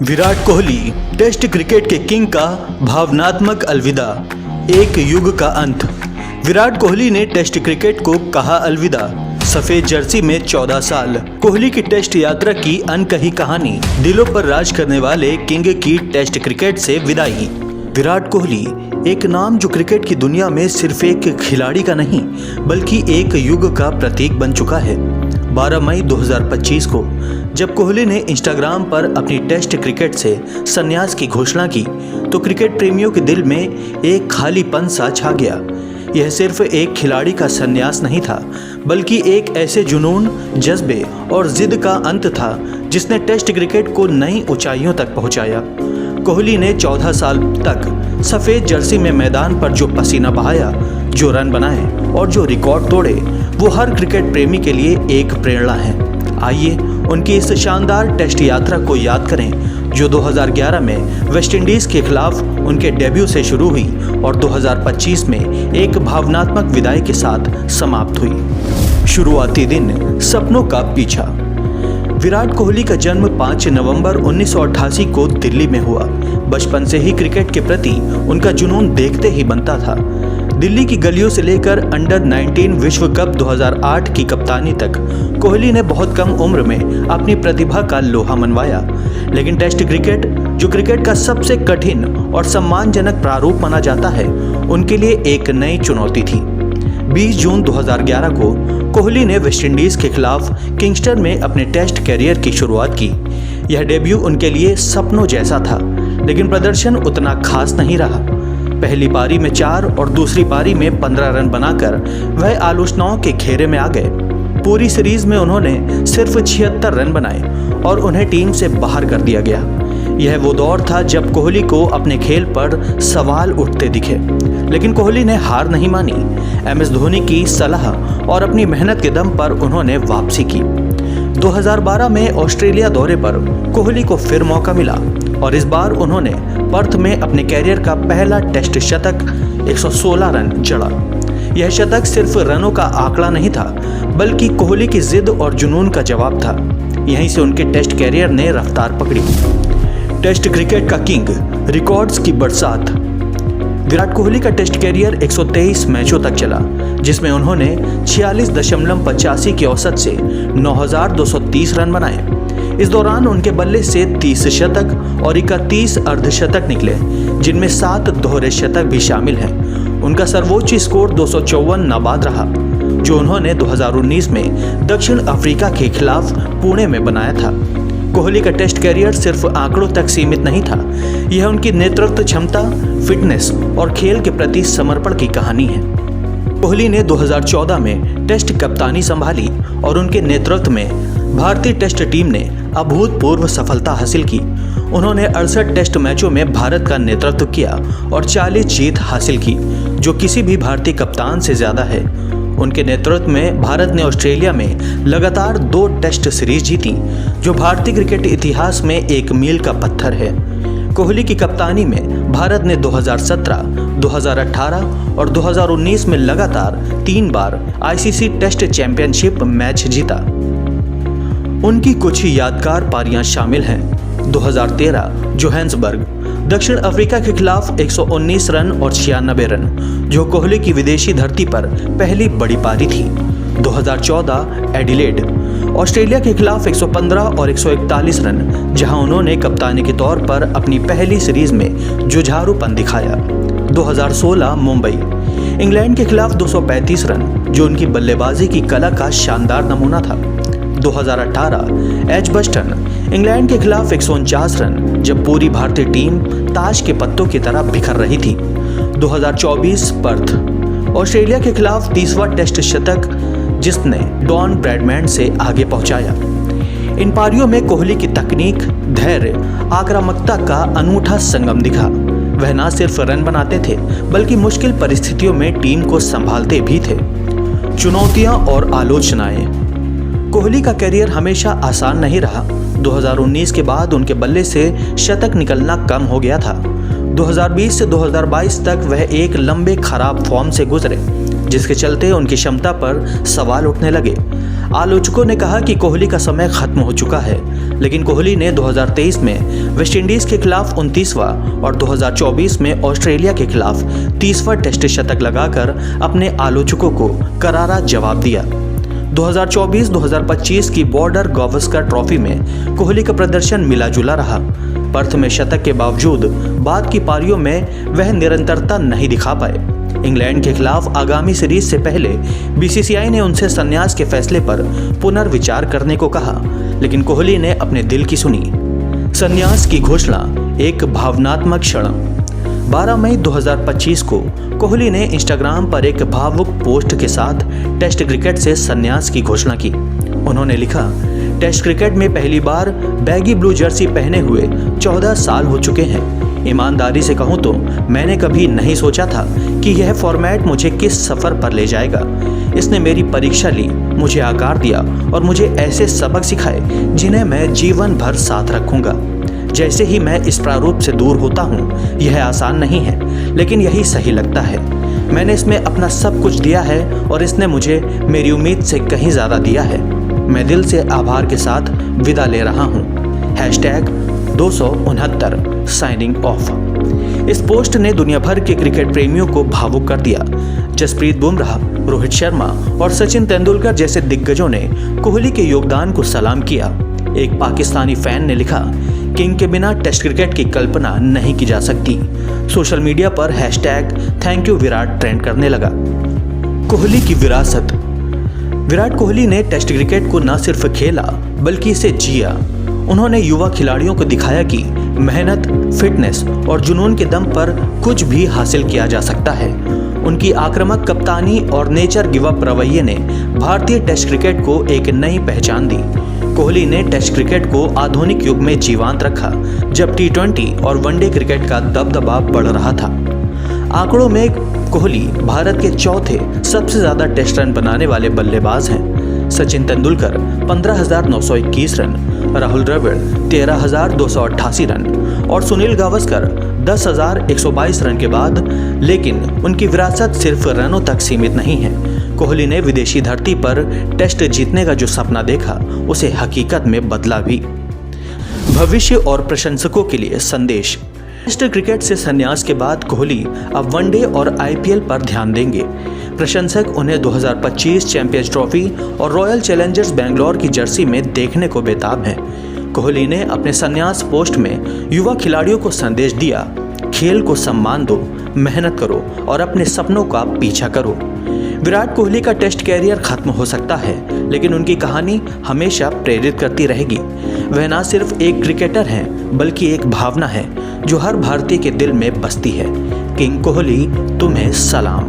Virat Kohli test cricket के king का भावनात्मक अलविदा, एक युग का अंत। विराट कोहली ने टेस्ट क्रिकेट को कहा अलविदा। सफेद जर्सी में 14 साल। कोहली की टेस्ट यात्रा की अनकही कहानी, दिलों पर राज करने वाले किंग की टेस्ट क्रिकेट से विदाई। विराट कोहली एक नाम जो क्रिकेट की दुनिया में सिर्फ एक खिलाड़ी का नहीं बल्कि एक युग का प्रतीक बन चुका है। 12 मई 2025 को जब कोहली ने इंस्टाग्राम पर अपनी टेस्ट क्रिकेट से संन्यास की घोषणा की तो क्रिकेट प्रेमियों के दिल में एक खालीपन सा छा गया। यह सिर्फ एक खिलाड़ी का संन्यास नहीं था बल्कि एक ऐसे जुनून, जज्बे और जिद का अंत था जिसने टेस्ट क्रिकेट को नई ऊंचाइयों तक पहुंचाया। कोहली ने 14 साल तक सफ़ेद जर्सी में मैदान पर जो पसीना बहाया, जो रन बनाए और जो रिकॉर्ड तोड़े, वो हर क्रिकेट प्रेमी के लिए एक प्रेरणा है। आइए उनकी इस शानदार टेस्ट यात्रा को याद करें जो 2011 में वेस्टइंडीज़ के खिलाफ उनके डेब्यू से शुरू हुई और 2025 में एक भावनात्मक विदाई के साथ समाप्त हुई। शुरुआती दिन, सपनों का पीछा। विराट कोहली का जन्म 5 नवंबर 1988 को दिल्ली में हुआ। बचपन से ही क्रिकेट के प्रति उनका जुनून देखते ही बनता था। दिल्ली की गलियों से लेकर अंडर 19 विश्व कप 2008 की कप्तानी तक कोहली ने बहुत कम उम्र में अपनी प्रतिभा का लोहा मनवाया। लेकिन टेस्ट क्रिकेट, जो क्रिकेट का सबसे कठिन और सम्मानजनक प्रारूप माना जाता है, उनके लिए एक नई चुनौती थी। 20 जून 2011 को कोहली ने वेस्टइंडीज़ के खिलाफ किंगस्टन में अपने टेस्ट कैरियर की शुरुआत की। यह डेब्यू उनके लिए सपनों जैसा था, लेकिन प्रदर्शन उतना खास नहीं रहा। पहली पारी में 4 और दूसरी पारी में 15 रन बनाकर वह आलोचनाओं के घेरे में आ गए। पूरी सीरीज में उन्होंने सिर्फ 76 रन बनाए और उन्हें टीम से बाहर कर दिया गया। यह वो दौर था जब कोहली को अपने खेल पर सवाल उठते दिखे, लेकिन कोहली ने हार नहीं मानी। MS धोनी की सलाह और अपनी मेहनत के दम पर उन्होंने वापसी की। 2012 में ऑस्ट्रेलिया दौरे पर कोहली को फिर मौका मिला और इस बार उन्होंने पर्थ में अपने कैरियर का पहला टेस्ट शतक 116 रन जड़ा। यह शतक सिर्फ रनों का आंकड़ा नहीं था बल्कि कोहली की जिद और जुनून का जवाब था। यहीं से उनके टेस्ट कैरियर ने रफ्तार पकड़ी। टेस्ट क्रिकेट का किंग, रिकॉर्ड्स की बरसात। विराट कोहली का टेस्ट कैरियर 123 मैचों तक चला, जिसमें उन्होंने 46.85 की औसत से 9,230 रन बनाए। इस दौरान उनके बल्ले से 30 शतक और 31 अर्धशतक निकले, जिनमें 7 दोहरे शतक भी शामिल हैं। उनका सर्वोच्च स्कोर 254 नाबाद रहा, जो उन्होंने 2019 में दक्षिण अफ्रीका के खिलाफ पुणे में बनाया था। कोहली का टेस्ट कैरियर सिर्फ आंकड़ों तक सीमित नहीं था, यह उनकी नेतृत्व क्षमता, फिटनेस और खेल के प्रति समर्पण की कहानी है। कोहली ने 2014 में टेस्ट कप्तानी संभाली और उनके नेतृत्व में भारतीय टेस्ट टीम ने अभूतपूर्व सफलता हासिल की। उन्होंने 68 टेस्ट मैचों में भारत का नेतृत्व किया और 40 जीत हासिल की, जो किसी भी भारतीय कप्तान से ज्यादा है। उनके नेतृत्व में भारत ने ऑस्ट्रेलिया में लगातार 2 टेस्ट सीरीज जीती, जो भारतीय क्रिकेट इतिहास में एक मील का पत्थर है। कोहली की कप्तानी में भारत ने 2017, 2018 और 2019 में लगातार 3 बार ICC टेस्ट चैंपियनशिप मैच जीता। उनकी कुछ यादगार पारियां शामिल हैं। 2013 जोहान्सबर्ग, दक्षिण अफ्रीका के खिलाफ 119 रन और 96 रन, जो कोहली की विदेशी धरती पर पहली बड़ी पारी थी। 2014 एडिलेड, ऑस्ट्रेलिया के खिलाफ 115 और 141 रन, जहां उन्होंने कप्तानी के तौर पर अपनी पहली सीरीज में जुझारूपन दिखाया। 2016 मुंबई, इंग्लैंड के खिलाफ 235 रन, जो उनकी बल्लेबाजी की कला का शानदार नमूना था। 2018 एजबस्टन, इंग्लैंड के खिलाफ 149 रन, जब पूरी भारतीय टीम ताश के पत्तों की तरह बिखर रही थी। 2024 पर्थ, ऑस्ट्रेलिया के खिलाफ 30वां टेस्ट शतक, जिसने डॉन ब्रैडमैन से आगे पहुंचाया। इन पारियों में कोहली की तकनीक, धैर्य, आक्रामकता का अनूठा संगम दिखा। वह न सिर्फ रन बनाते थे बल्कि मुश्किल परिस्थितियों में टीम को संभालते भी थे। चुनौतियां और आलोचनाएं। कोहली का कैरियर हमेशा आसान नहीं रहा। 2019 के बाद उनके बल्ले से शतक निकलना कम हो गया था। 2020 से 2022 तक वह एक लंबे खराब फॉर्म से गुजरे, जिसके चलते उनकी क्षमता पर सवाल उठने लगे। आलोचकों ने कहा कि कोहली का समय खत्म हो चुका है, लेकिन कोहली ने 2023 में वेस्टइंडीज के खिलाफ 29वां और 2024 में ऑस्ट्रेलिया के खिलाफ 30वां टेस्ट शतक लगाकर अपने आलोचकों को करारा जवाब दिया। 2024-2025 की बॉर्डर गावस्कर ट्रॉफी में कोहली का प्रदर्शन मिला जुला रहा। पर्थ में शतक के बावजूद बाद की पारियों में वह निरंतरता नहीं दिखा पाए। इंग्लैंड के खिलाफ आगामी सीरीज से पहले बीसीसीआई ने उनसे संन्यास के फैसले पर पुनर्विचार करने को कहा, लेकिन कोहली ने अपने दिल की सुनी। संन्यास की घोषणा एक भावनात्मक क्षण। 12 मई 2025 को कोहली ने इंस्टाग्राम पर एक भावुक पोस्ट के साथ टेस्ट क्रिकेट से संन्यास की घोषणा की। उन्होंने लिखा, टेस्ट क्रिकेट में पहली बार बैगी ब्लू जर्सी पहने हुए 14 साल हो चुके हैं। ईमानदारी से कहूँ तो मैंने कभी नहीं सोचा था कि यह फॉर्मेट मुझे किस सफ़र पर ले जाएगा। इसने मेरी परीक्षा ली, मुझे आकार दिया और मुझे ऐसे सबक सिखाए जिन्हें मैं जीवन भर साथ रखूँगा। जैसे ही मैं इस प्रारूप से दूर होता हूँ, यह आसान नहीं है, लेकिन यही सही लगता है। मैंने इसमें अपना सब कुछ दिया है और इसने मुझे मेरी उम्मीद से कहीं ज़्यादा दिया है। मैं दिल से आभार के साथ विदा ले रहा हूँ। #269 साइनिंग ऑफ। इस पोस्ट ने दुनिया भर के क्रिकेट प्रेमियों को भावुक कर दिया। जसप्रीत बुमराह, रोहित शर्मा और सचिन तेंदुलकर जैसे दिग्गजों ने कोहली के योगदान को सलाम किया। एक पाकिस्तानी फैन ने लिखा, किंग के बिना टेस्ट क्रिकेट की कल्पना नहीं की जा सकती। सोशल मीडिया पर #थैंक यू विराट ट्रेंड करने लगा। कोहली की विरासत। विराट कोहली ने टेस्ट क्रिकेट को न सिर्फ खेला बल्कि इसे जिया। उन्होंने युवा खिलाड़ियों को दिखाया कि मेहनत, फिटनेस और जुनून के दम पर कुछ भी हासिल किया जा सकता है। उनकी आक्रामक कप्तानी और नेचर गिव अप रवैये ने भारतीय टेस्ट क्रिकेट को एक नई पहचान दी। कोहली ने टेस्ट क्रिकेट को आधुनिक युग में जीवंत रखा, जब T20 और वनडे क्रिकेट का दबदबा बढ़ रहा था। आंकड़ों में कोहली भारत के चौथे सबसे ज्यादा टेस्ट रन बनाने वाले बल्लेबाज हैं। सचिन तेंदुलकर 15,921 रन, राहुल द्रविड़ 13,288 रन और सुनील गावस्कर 10,122 रन के बाद, लेकिन उनकी विरासत सिर्फ रनों तक सीमित नहीं है। कोहली ने विदेशी धरती पर टेस्ट जीतने का जो सपना देखा, उसे हकीकत में बदला भी। भविष्य और प्रशंसकों के लिए संदेश। टेस्ट क्रिकेट से संन्यास के बाद कोहली अब वनडे और IPL पर ध्यान देंगे। प्रशंसक उन्हें 2025 चैंपियंस ट्रॉफी और रॉयल चैलेंजर्स बेंगलोर की जर्सी में देखने को बेताब हैं। कोहली ने अपने संन्यास पोस्ट में युवा खिलाड़ियों को संदेश दिया, खेल को सम्मान दो, मेहनत करो और अपने सपनों का पीछा करो। विराट कोहली का टेस्ट कैरियर खत्म हो सकता है, लेकिन उनकी कहानी हमेशा प्रेरित करती रहेगी। वह न सिर्फ एक क्रिकेटर हैं, बल्कि एक भावना है जो हर भारतीय के दिल में बसती है। किंग कोहली, तुम्हें सलाम।